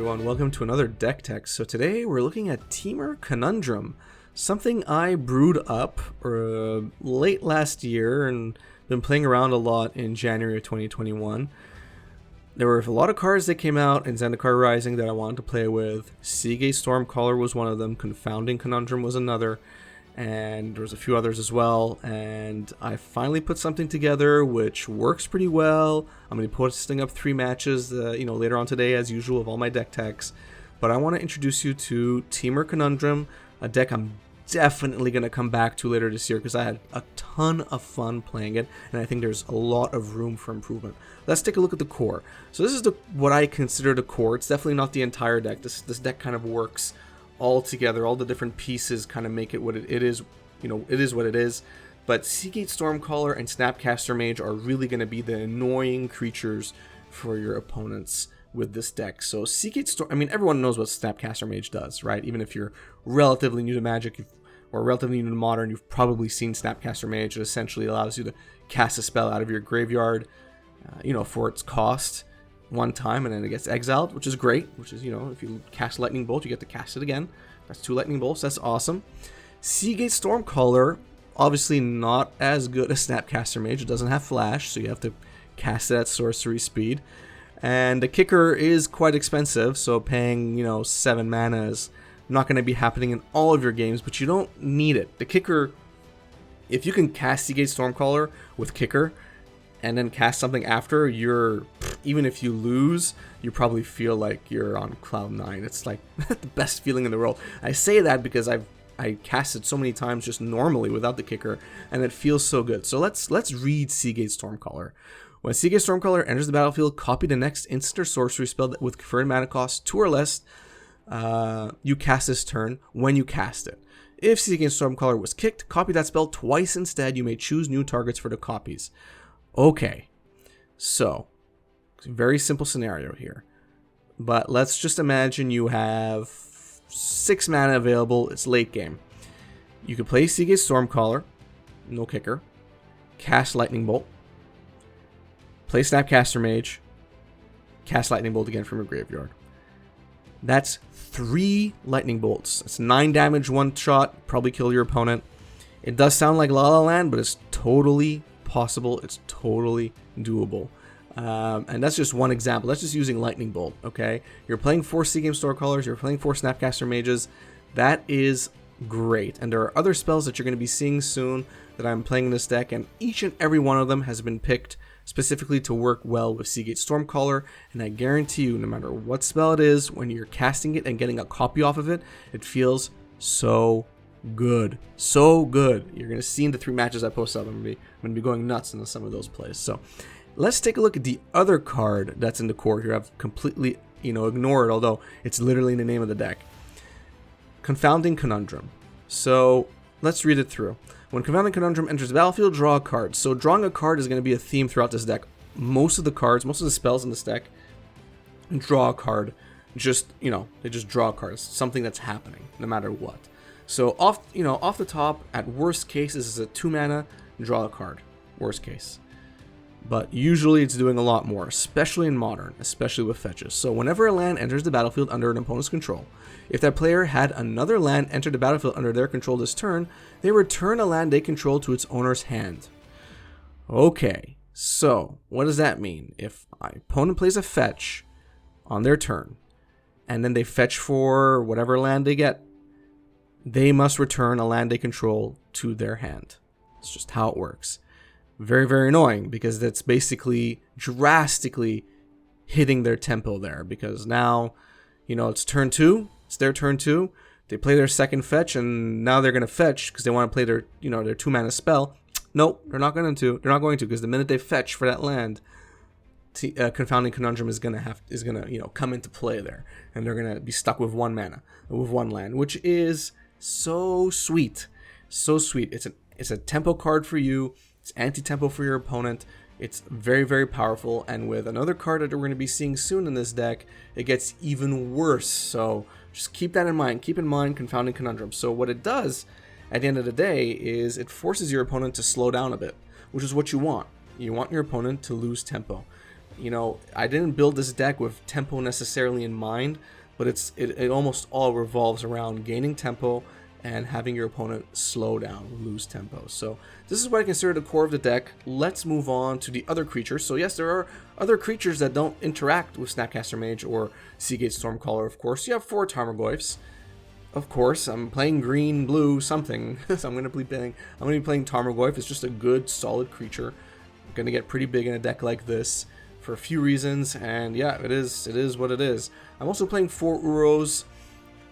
everyone, welcome to another deck tech. So today we're looking at Temur Conundrum, something I brewed up late last year and been playing around a lot in January of 2021. There were a lot of cards that came out in Zendikar Rising that I wanted to play with. Seagate Stormcaller was one of them, Confounding Conundrum was another, and there was a few others as well, and I finally put something together which works pretty well. I'm going to be posting up 3 matches later on today as usual of all my deck techs, but I want to introduce you to Temur Conundrum, a deck I'm definitely going to come back to later this year because I had a ton of fun playing it, and I think there's a lot of room for improvement. Let's take a look at the core. So this is what I consider the core. It's definitely not the entire deck. This deck kind of works all together. All the different pieces kind of make it what it is. It is what it is. But Seagate Stormcaller and Snapcaster Mage are really going to be the annoying creatures for your opponents with this deck. So everyone knows what Snapcaster Mage does, right? Even if you're relatively new to Magic or relatively new to Modern, you've probably seen Snapcaster Mage. It essentially allows you to cast a spell out of your graveyard, for its cost one time, and then it gets exiled, which is great. Which is, if you cast Lightning Bolt, you get to cast it again. That's 2 Lightning Bolts. That's awesome. Seagate Stormcaller, obviously not as good as Snapcaster Mage. It doesn't have flash, so you have to cast it at sorcery speed. And the kicker is quite expensive, so paying, 7 mana is not going to be happening in all of your games, but you don't need it. The kicker, if you can cast Seagate Stormcaller with kicker, and then cast something after, even if you lose, you probably feel like you're on cloud 9. It's like the best feeling in the world. I say that because I cast it so many times just normally without the kicker, and it feels so good. So let's read Seagate Stormcaller. When Seagate Stormcaller enters the battlefield, copy the next instant or sorcery spell with converted mana cost 2 or less you cast this turn when you cast it. If Seagate Stormcaller was kicked, copy that spell twice instead. You may choose new targets for the copies. Okay, so very simple scenario here, but let's just imagine you have 6 mana available. It's late game. You can play Seagate Stormcaller, no kicker, cast Lightning Bolt, play Snapcaster Mage, cast Lightning Bolt again from your graveyard. That's 3 Lightning Bolts. It's 9 damage, 1 shot, probably kill your opponent. It does sound like La La Land, but it's totally possible. It's totally doable. And that's just one example. That's just using Lightning Bolt, okay? You're playing 4 Seagate Stormcallers, you're playing 4 Snapcaster Mages. That is great. And there are other spells that you're going to be seeing soon that I'm playing in this deck, and each and every one of them has been picked specifically to work well with Seagate Stormcaller, and I guarantee you, no matter what spell it is, when you're casting it and getting a copy off of it, it feels so good. So good. You're going to see in the 3 matches I post up, I'm going to be going nuts into some of those plays. So let's take a look at the other card that's in the core here. I've completely, ignored, although it's literally in the name of the deck. Confounding Conundrum. So let's read it through. When Confounding Conundrum enters the battlefield, draw a card. So drawing a card is going to be a theme throughout this deck. Most of the spells in this deck draw a card. They just draw a card. It's something that's happening no matter what. So off the top, at worst case, this is a 2 mana, draw a card. Worst case. But usually it's doing a lot more, especially in Modern, especially with fetches. So whenever a land enters the battlefield under an opponent's control, if that player had another land enter the battlefield under their control this turn, they return a land they control to its owner's hand. Okay, so what does that mean? If my opponent plays a fetch on their turn, and then they fetch for whatever land they get, they must return a land they control to their hand. It's just how it works. Very, very annoying, because that's basically drastically hitting their tempo there, because now, it's turn 2, it's their turn 2, they play their second fetch, and now they're going to fetch because they want to play their, their 2 mana spell. Nope, they're not going to, because the minute they fetch for that land, Confounding Conundrum is gonna come into play there, and they're gonna be stuck with 1 mana, with 1 land, which is so sweet, so sweet. It's a tempo card for you. It's anti-tempo for your opponent. It's very, very powerful, and with another card that we're going to be seeing soon in this deck, it gets even worse. So just keep that in mind. Keep in mind Confounding Conundrum. So what it does at the end of the day is it forces your opponent to slow down a bit, which is what you want. You want your opponent to lose tempo. You know, I didn't build this deck with tempo necessarily in mind, but it almost all revolves around gaining tempo and having your opponent slow down, lose tempo. So this is what I consider the core of the deck. Let's move on to the other creatures. So yes, there are other creatures that don't interact with Snapcaster Mage or Seagate Stormcaller, of course. You have 4 Tarmogoyfs. Of course, I'm playing green, blue, something. So I'm gonna be playing Tarmogoyf. It's just a good, solid creature. I'm gonna get pretty big in a deck like this for a few reasons, and yeah, it is what it is. I'm also playing 4 Uros.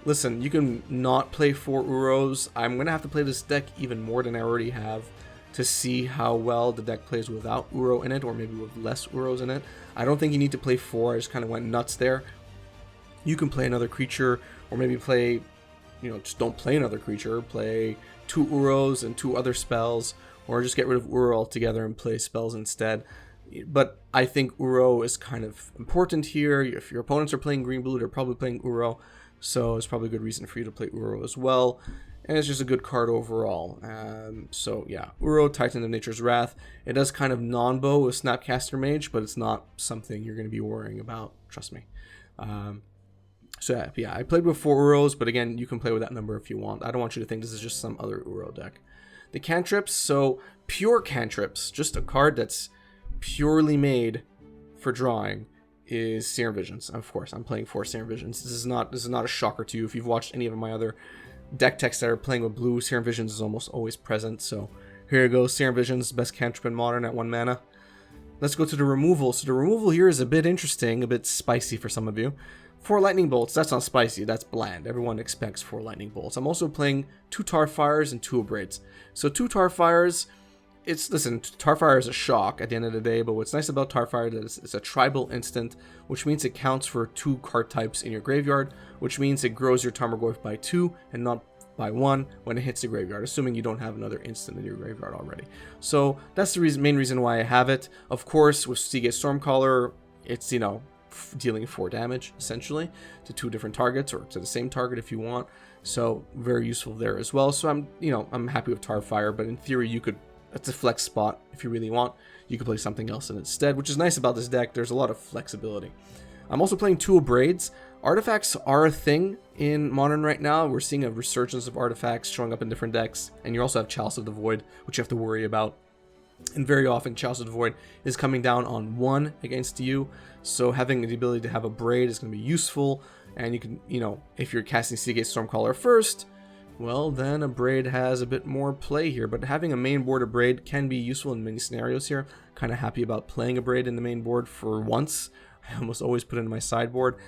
Listen, you can not play 4 Uros. I'm going to have to play this deck even more than I already have to see how well the deck plays without Uro in it, or maybe with less Uros in it. I don't think you need to play 4. I just kind of went nuts there. You can play another creature, or maybe play, you know, just don't play another creature. Play 2 Uros and 2 other spells, or just get rid of Uro altogether and play spells instead. But I think Uro is kind of important here. If your opponents are playing green-blue, they're probably playing Uro. So it's probably a good reason for you to play Uro as well. And it's just a good card overall. So yeah, Uro, Titan of Nature's Wrath. It does kind of non-bow with Snapcaster Mage, but it's not something you're going to be worrying about. Trust me. So yeah, I played with 4 Uros, but again, you can play with that number if you want. I don't want you to think this is just some other Uro deck. The Cantrips, so pure Cantrips, just a card that's purely made for drawing, is Serum Visions. Of course, I'm playing 4 Serum Visions. This is not a shocker to you. If you've watched any of my other deck techs that are playing with blue, Serum Visions is almost always present. So here you go, Serum Visions, best cantrip in Modern at 1 mana. Let's go to the removal. So the removal here is a bit interesting, a bit spicy for some of you. 4 Lightning Bolts, that's not spicy, that's bland. Everyone expects 4 Lightning Bolts. I'm also playing 2 Tarfires and 2 Abrades. So 2 Tarfires, listen, Tarfire is a shock at the end of the day, but what's nice about Tarfire is it's a tribal instant, which means it counts for 2 card types in your graveyard, which means it grows your Tarmogoyf by 2 and not by 1 when it hits the graveyard, assuming you don't have another instant in your graveyard already. So that's the main reason why I have it. Of course, with Seagate Stormcaller, it's, you know, dealing 4 damage essentially to 2 different targets, or to the same target if you want. So very useful there as well. So I'm happy with Tarfire, but in theory you could, that's a flex spot if you really want. You could play something else instead, which is nice about this deck. There's a lot of flexibility. I'm also playing 2 Abrades. Artifacts are a thing in Modern right now. We're seeing a resurgence of artifacts showing up in different decks, and you also have Chalice of the Void, which you have to worry about. And very often, Chalice of the Void is coming down on 1 against you, so having the ability to have a Braid is going to be useful. And you can, you know, if you're casting Seagate Stormcaller first, well, then a Braid has a bit more play here. But having a main board Abrade can be useful in many scenarios here. Kind of happy about playing a Braid in the main board for once. I almost always put it in my sideboard.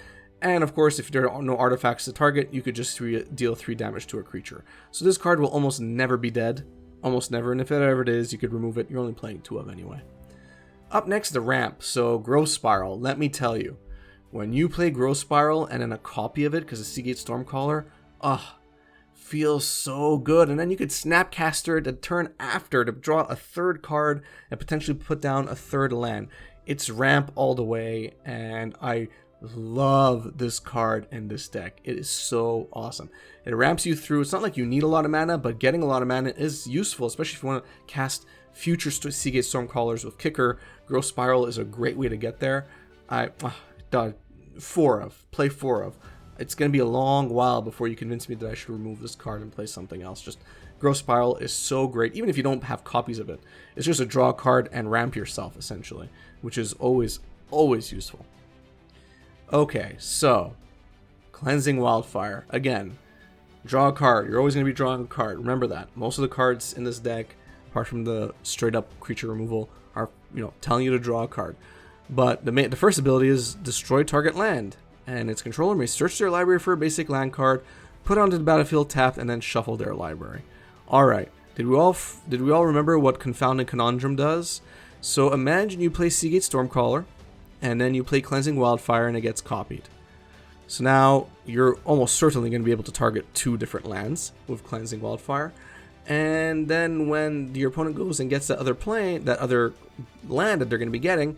And of course, if there are no artifacts to target, you could just deal 3 damage to a creature. So this card will almost never be dead. Almost never. And if it ever is, you could remove it. You're only playing 2 of anyway. Up next, the ramp. So Growth Spiral. Let me tell you, when you play Growth Spiral and then a copy of it, because it's Seagate Stormcaller, feels so good. And then you could Snapcaster it a turn after to draw a 3rd card and potentially put down a 3rd land. It's ramp all the way, and I love this card in this deck. It is so awesome. It ramps you through. It's not like you need a lot of mana, but getting a lot of mana is useful, especially if you want to cast future Seagate Stormcallers with Kicker. Growth Spiral is a great way to get there. Play 4 of. It's going to be a long while before you convince me that I should remove this card and play something else. Just Growth Spiral is so great, even if you don't have copies of it. It's just a draw card and ramp yourself, essentially, which is always useful. Okay, so Cleansing Wildfire. Again, draw a card. You're always going to be drawing a card. Remember that. Most of the cards in this deck, apart from the straight up creature removal, are, you know, telling you to draw a card. But the first ability is Destroy Target Land, and its controller may search their library for a basic land card, put onto the battlefield tapped, and then shuffle their library. All right. Did we all remember what Confounding Conundrum does? So imagine you play Seagate Stormcaller, and then you play Cleansing Wildfire, and it gets copied. So now you're almost certainly going to be able to target 2 different lands with Cleansing Wildfire. And then when your opponent goes and gets that other land that they're going to be getting,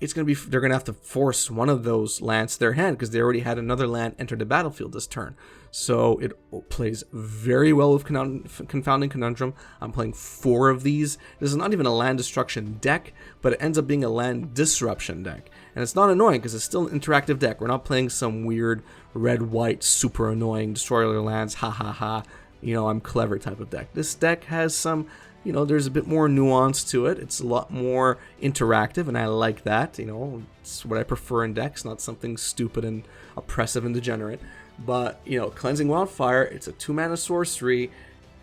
they're gonna have to force one of those lands to their hand because they already had another land enter the battlefield this turn. So it plays very well with Confounding Conundrum. I'm playing 4 of these. This is not even a land destruction deck, but it ends up being a land disruption deck. And it's not annoying because it's still an interactive deck. We're not playing some weird red-white super annoying destroy all your lands, ha ha ha, I'm clever type of deck. This deck has some, there's a bit more nuance to it. It's a lot more interactive, and I like that. It's what I prefer in decks, not something stupid and oppressive and degenerate. But, Cleansing Wildfire, it's a 2-mana sorcery.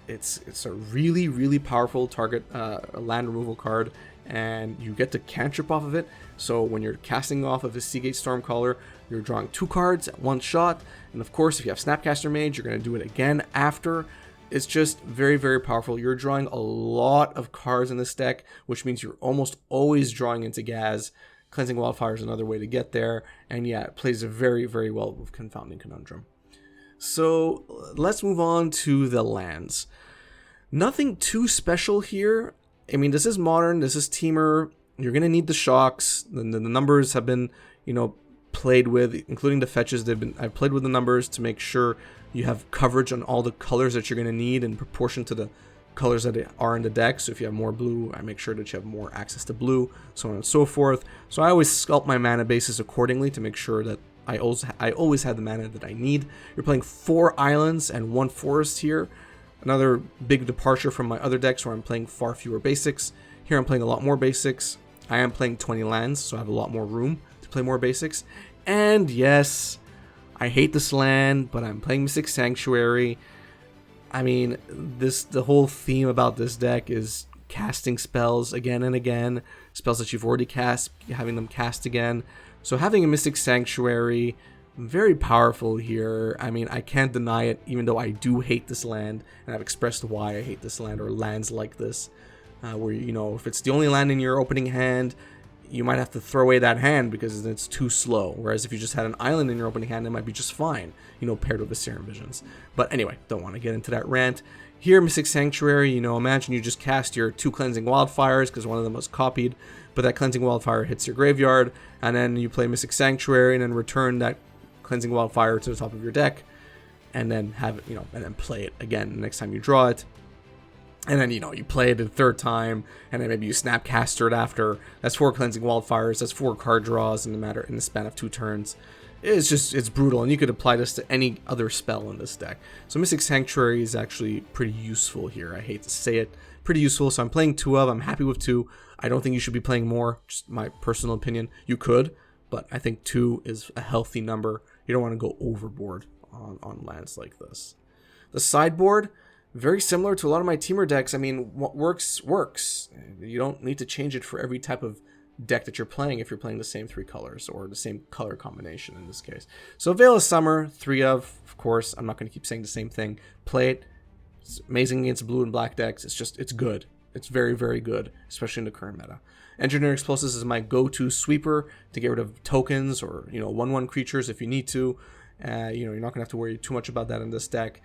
It's a really, really powerful target land removal card, and you get to cantrip off of it. So when you're casting off of a Seagate Stormcaller, you're drawing 2 cards at 1 shot. And of course, if you have Snapcaster Mage, you're going to do it again after. It's just very, very powerful. You're drawing a lot of cards in this deck, which means you're almost always drawing into Gaz. Cleansing Wildfire is another way to get there. And yeah, it plays very, very well with Confounding Conundrum. So let's move on to the lands. Nothing too special here. I mean, this is Modern, this is Temur. You're going to need the shocks. The numbers have been, played with, including the fetches. I've played with the numbers to make sure you have coverage on all the colors that you're going to need in proportion to the colors that are in the deck. So if you have more blue, I make sure that you have more access to blue, so on and so forth. So I always sculpt my mana bases accordingly to make sure that I always have the mana that I need. You're playing 4 islands and 1 forest here. Another big departure from my other decks where I'm playing far fewer basics. Here I'm playing a lot more basics. I am playing 20 lands, so I have a lot more room to play more basics. And yes, I hate this land, but I'm playing Mystic Sanctuary. I mean, the whole theme about this deck is casting spells again and again, spells that you've already cast, having them cast again. So having a Mystic Sanctuary, very powerful here. I mean, I can't deny it, even though I do hate this land, and I've expressed why I hate this land, or lands like this, where, if it's the only land in your opening hand, you might have to throw away that hand because it's too slow. Whereas if you just had an island in your opening hand, it might be just fine, paired with the Serum Visions. But anyway, don't want to get into that rant. Here, Mystic Sanctuary, imagine you just cast your 2 Cleansing Wildfires because one of them was copied, but that Cleansing Wildfire hits your graveyard, and then you play Mystic Sanctuary and then return that Cleansing Wildfire to the top of your deck, and then have it, and then play it again the next time you draw it. And then, you play it a 3rd time, and then maybe you Snapcaster it after. That's 4 Cleansing Wildfires, that's 4 card draws in the span of 2 turns. It's brutal, and you could apply this to any other spell in this deck. So Mystic Sanctuary is actually pretty useful here. I hate to say it. Pretty useful, so I'm playing 2 of. I'm happy with 2. I don't think you should be playing more, just my personal opinion. You could, but I think 2 is a healthy number. You don't want to go overboard on lands like this. The sideboard, very similar to a lot of my Temur decks. I mean, what works. You don't need to change it for every type of deck that you're playing if you're playing the same 3 colors, or the same color combination in this case. So Veil of Summer, 3 of course. I'm not going to keep saying the same thing. Play it. It's amazing against blue and black decks. It's good. It's very, very good, especially in the current meta. Engineer Explosives is my go-to sweeper to get rid of tokens or 1/1 creatures if you need to. You're not gonna have to worry too much about that in this deck,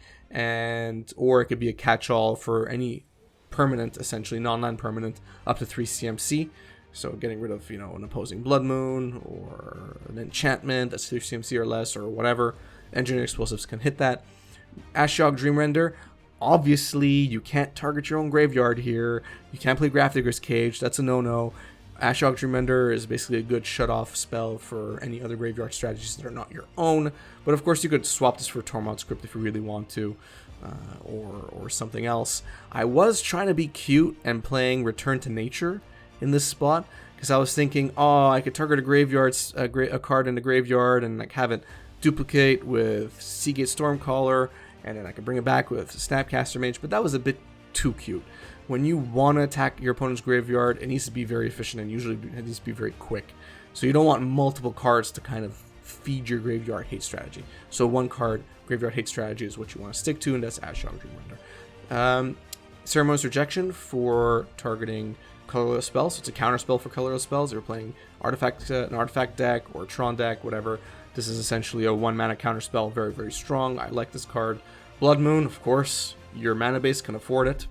or it could be a catch-all for any permanent, essentially non-permanent, up to 3 CMC. So getting rid of an opposing Blood Moon or an enchantment that's 3 CMC or less, or whatever. Engineer Explosives can hit that. Ashiok Dreamrender. Obviously, you can't target your own graveyard here. You can't play Grafdigger's Cage. That's a no-no. Ashiok Dreamrender is basically a good shut-off spell for any other graveyard strategies that are not your own. But of course, you could swap this for Tormod Script if you really want to, or something else. I was trying to be cute and playing Return to Nature in this spot, because I was thinking, I could target a card in the graveyard and have it duplicate with Seagate Stormcaller, and then I could bring it back with Snapcaster Mage, but that was a bit too cute. When you want to attack your opponent's graveyard, it needs to be very efficient, and usually it needs to be very quick. So you don't want multiple cards to kind of feed your graveyard hate strategy. So 1 card graveyard hate strategy is what you want to stick to, and that's Ashiok Dreamrender. Ceremonious Rejection for targeting colorless spells. So it's a counter spell for colorless spells. You're playing an artifact deck or Tron deck, whatever. This is essentially a 1-mana counter spell, very, very strong. I like this card. Blood Moon, of course, your mana base can afford it.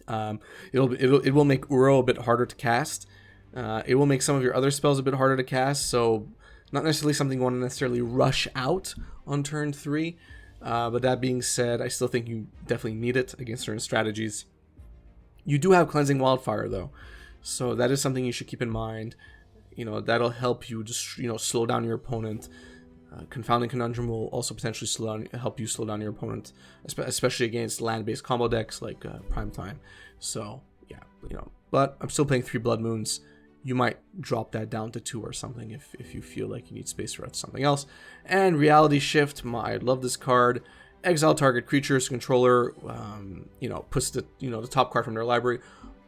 It will make Uro a bit harder to cast, It will make some of your other spells a bit harder to cast, so not necessarily something you want to necessarily rush out on turn 3. But that being said, I still think you definitely need it against certain strategies. You do have Cleansing Wildfire, though, so that is something you should keep in mind. That'll help you just, slow down your opponent. Confounding Conundrum will also potentially help you slow down your opponent, especially against land-based combo decks like Primetime. So, yeah, but I'm still playing 3 Blood Moons. You might drop that down to 2 or something if you feel like you need space for something else. And Reality Shift, I love this card. Exile target creature's controller, puts the top card from their library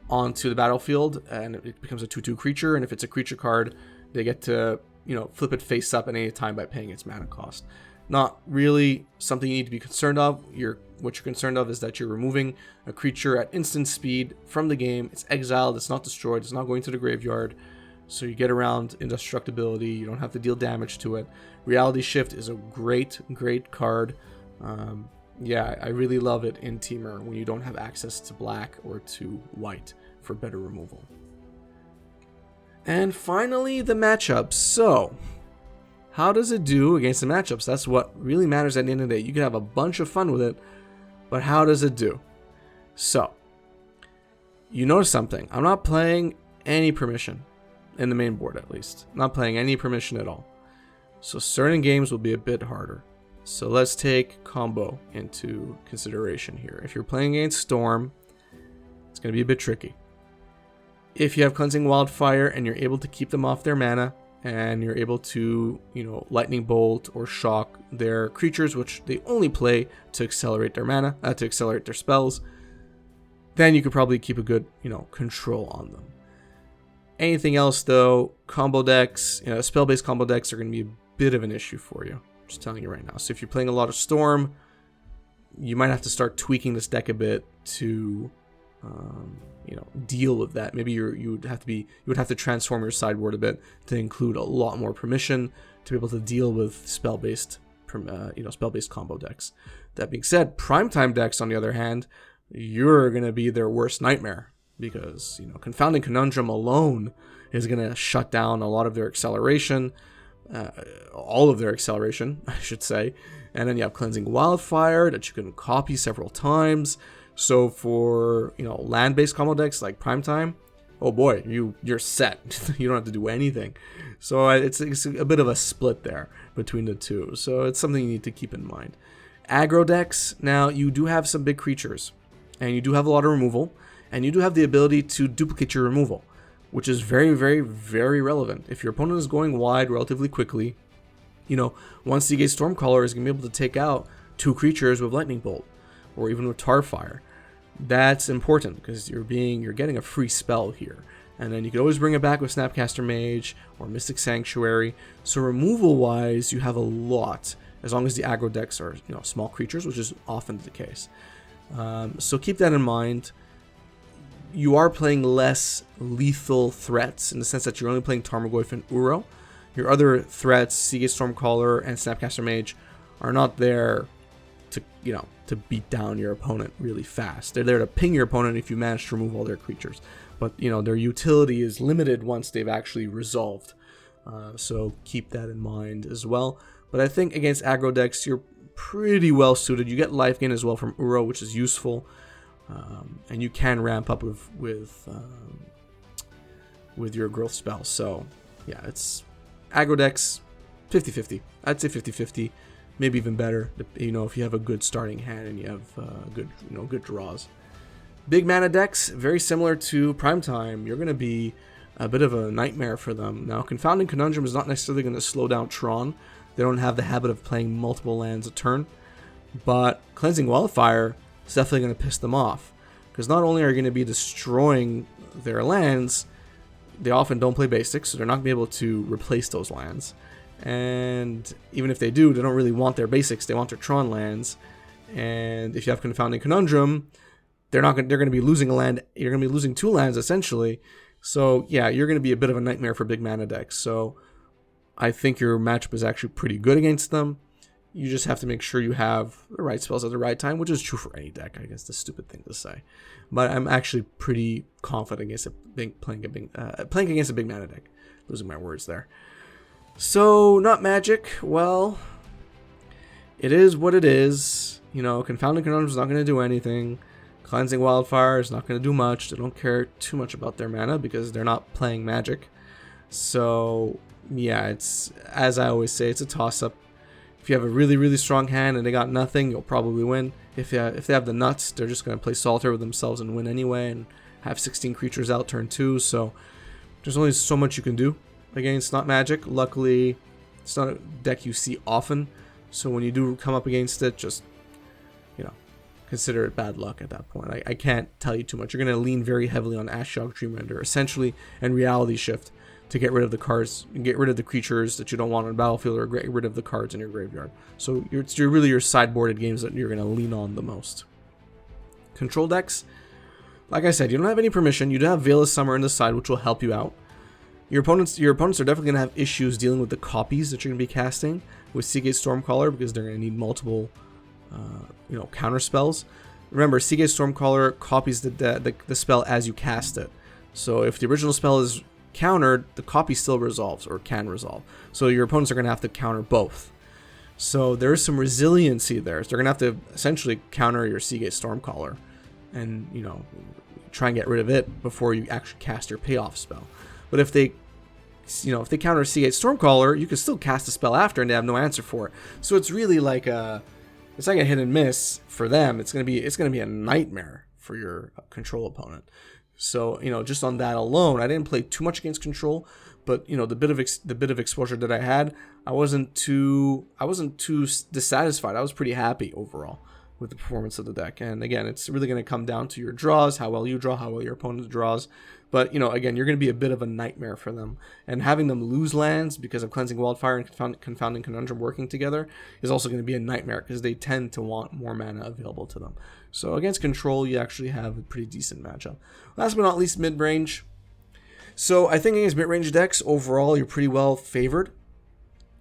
onto the battlefield, and it becomes a 2/2 creature. And if it's a creature card, they get to flip it face up at any time by paying its mana cost. Not really something you need to be concerned of. What you're concerned of is that you're removing a creature at instant speed from the game. It's exiled, it's not destroyed, it's not going to the graveyard. So you get around indestructibility, you don't have to deal damage to it. Reality Shift is a great card. I really love it in Temur when you don't have access to black or to white for better removal. And finally, the matchups. So, how does it do against the matchups? That's what really matters at the end of the day. You can have a bunch of fun with it, but how does it do? So, you notice something. I'm not playing any permission, in the main board at least. I'm not playing any permission at all. So certain games will be a bit harder. So let's take combo into consideration here. If you're playing against Storm, it's going to be a bit tricky. If you have Cleansing Wildfire and you're able to keep them off their mana, and you're able to, Lightning Bolt or Shock their creatures, which they only play to accelerate their mana, to accelerate their spells, then you could probably keep a good, control on them. Anything else, though, combo decks, spell-based combo decks are going to be a bit of an issue for you. I'm just telling you right now. So if you're playing a lot of Storm, you might have to start tweaking this deck a bit to deal with that. Maybe you would have to transform your sideboard a bit to include a lot more permission to be able to deal with spell-based combo decks. That being said, Primetime decks, on the other hand, you're gonna be their worst nightmare, because Confounding Conundrum alone is gonna shut down a lot of their acceleration, all of their acceleration, I should say. And then you have Cleansing Wildfire that you can copy several times. So for land-based combo decks like Primetime, oh boy, you're set. You don't have to do anything. So it's a bit of a split there between the two. So it's something you need to keep in mind. Aggro decks, now you do have some big creatures, and you do have a lot of removal, and you do have the ability to duplicate your removal, which is very, very, very relevant. If your opponent is going wide relatively quickly, one Seagate Stormcaller is going to be able to take out 2 creatures with Lightning Bolt, or even with Tarfire. That's important because you're getting a free spell here. And then you can always bring it back with Snapcaster Mage or Mystic Sanctuary. So removal wise, you have a lot, as long as the aggro decks are small creatures, which is often the case. So keep that in mind. You are playing less lethal threats in the sense that you're only playing Tarmogoyf and Uro. Your other threats, Seagate Stormcaller and Snapcaster Mage, are not there to beat down your opponent really fast. They're there to ping your opponent if you manage to remove all their creatures. But, their utility is limited once they've actually resolved. So keep that in mind as well. But I think against aggro decks, you're pretty well suited. You get life gain as well from Uro, which is useful. And you can ramp up with your growth spell. So, yeah, it's aggro decks 50-50. I'd say 50-50. Maybe even better, if you have a good starting hand and you have good draws. Big mana decks, very similar to Primetime. You're going to be a bit of a nightmare for them. Now, Confounding Conundrum is not necessarily going to slow down Tron. They don't have the habit of playing multiple lands a turn. But Cleansing Wildfire is definitely going to piss them off, because not only are you going to be destroying their lands, they often don't play basics, so they're not going to be able to replace those lands. And even if they do, they don't really want their basics. They want their Tron lands. And if you have Confounding Conundrum, they're going to be losing a land. You're going to be losing 2 lands essentially. So yeah, you're going to be a bit of a nightmare for big mana decks. So I think your matchup is actually pretty good against them. You just have to make sure you have the right spells at the right time, which is true for any deck. I guess the stupid thing to say, but I'm actually pretty confident against playing against a big mana deck. Losing my words there. So not magic. Well, it is what it is. You know, Confounding Conundrum is not going to do anything. Cleansing Wildfire is not going to do much. They don't care too much about their mana because they're not playing magic. So yeah, it's, as I always say, it's a toss-up. If you have a really, really strong hand and they got nothing, you'll probably win. If they have the nuts, they're just going to play Solitaire with themselves and win anyway and have 16 creatures out turn 2. So there's only so much you can do against not magic. Luckily, it's not a deck you see often. So when you do come up against it, just, you know, consider it bad luck at that point. I can't tell you too much. You're going to lean very heavily on Ashiok Dreamrender, essentially, and Reality Shift to get rid of the cards, and get rid of the creatures that you don't want on the battlefield, or get rid of the cards in your graveyard. So it's really your sideboarded games that you're going to lean on the most. Control decks, like I said, you don't have any permission. You do have Veil of Summer in the side, which will help you out. Your opponents are definitely going to have issues dealing with the copies that you're going to be casting with Seagate Stormcaller, because they're going to need multiple, counter spells. Remember, Seagate Stormcaller copies the spell as you cast it. So if the original spell is countered, the copy still resolves, or can resolve. So your opponents are going to have to counter both. So there's some resiliency there. So they're going to have to essentially counter your Seagate Stormcaller and, you know, try and get rid of it before you actually cast your payoff spell. But if they counter Seagate Stormcaller, you can still cast a spell after and they have no answer for it. So it's really like it's like a hit and miss for them. It's gonna be a nightmare for your control opponent. So, you know, just on that alone, I didn't play too much against control, but, you know, the bit of exposure that I had, I wasn't too dissatisfied. I was pretty happy overall with the performance of the deck. And again, it's really going to come down to your draws, how well you draw, how well your opponent draws. But, you know, again, you're going to be a bit of a nightmare for them. And having them lose lands because of Cleansing Wildfire and Confounding Conundrum working together is also going to be a nightmare because they tend to want more mana available to them. So against control, you actually have a pretty decent matchup. Last but not least, mid-range. So I think against mid-range decks, overall, you're pretty well favored.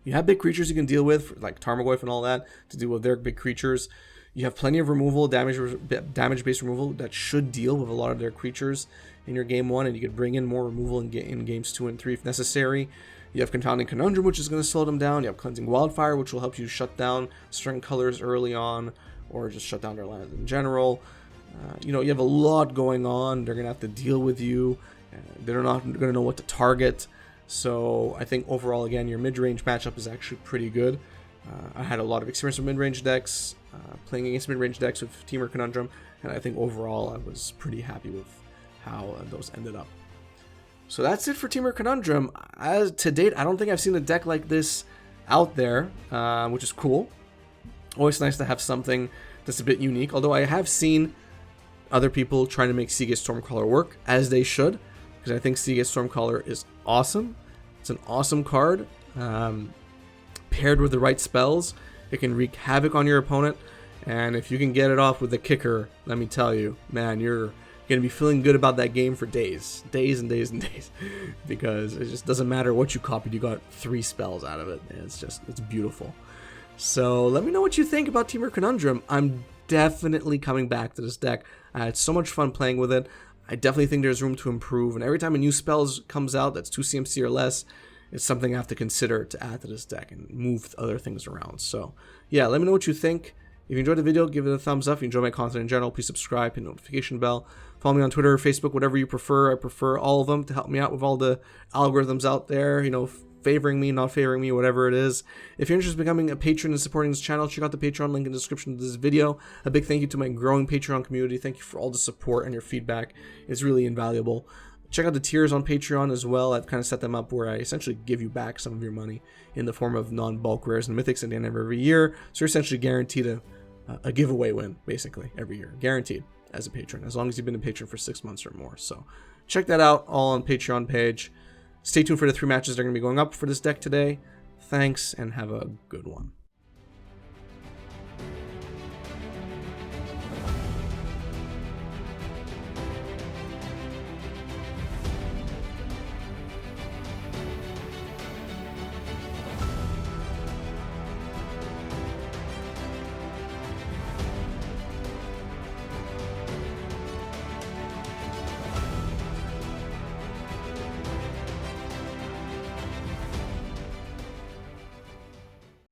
You have big creatures you can deal with, like Tarmogoyf and all that, to deal with their big creatures. You have plenty of removal, damage-based removal that should deal with a lot of their creatures in your game 1, and you could bring in more removal in games 2 and 3 if necessary. You have Confounding Conundrum, which is going to slow them down. You have Cleansing Wildfire, which will help you shut down certain colors early on, or just shut down their lands in general. You know, you have a lot going on. They're going to have to deal with you. They're not going to know what to target. So I think overall, again, your mid-range matchup is actually pretty good. I had a lot of experience with mid-range decks, playing against mid-range decks with Temur Conundrum, and I think overall I was pretty happy with how those ended up. So that's it for Temur Conundrum. As to date, I don't think I've seen a deck like this out there, which is cool. Always nice to have something that's a bit unique, although I have seen other people trying to make Seagate Stormcaller work, as they should, because I think Seagate Stormcaller is awesome. It's an awesome card. Paired with the right spells, it can wreak havoc on your opponent, and if you can get it off with the kicker, let me tell you, man, you're going to be feeling good about that game for days and days, because it just doesn't matter what you copied, you got 3 spells out of it, and it's beautiful. So let me know what you think about Temur Conundrum. I'm definitely coming back to this deck. I had so much fun playing with it. I definitely think there's room to improve, and every time a new spell comes out that's 2 CMC or less, it's something I have to consider to add to this deck and move other things around. So yeah, let me know what you think. If you enjoyed the video, give it a thumbs up. If you enjoy my content in general, please subscribe, hit the notification bell. Follow me on Twitter or Facebook, whatever you prefer. I prefer all of them to help me out with all the algorithms out there, you know, favoring me, not favoring me, whatever it is. If you're interested in becoming a patron and supporting this channel, check out the Patreon link in the description of this video. A big thank you to my growing Patreon community. Thank you for all the support and your feedback. It's really invaluable. Check out the tiers on Patreon as well. I've kind of set them up where I essentially give you back some of your money in the form of non-bulk rares and mythics at the end of every year. So you're essentially guaranteed a giveaway win, basically, every year. Guaranteed as a patron, as long as you've been a patron for 6 months or more. So check that out, all on Patreon page. Stay tuned for the 3 matches that are going to be going up for this deck today. Thanks, and have a good one.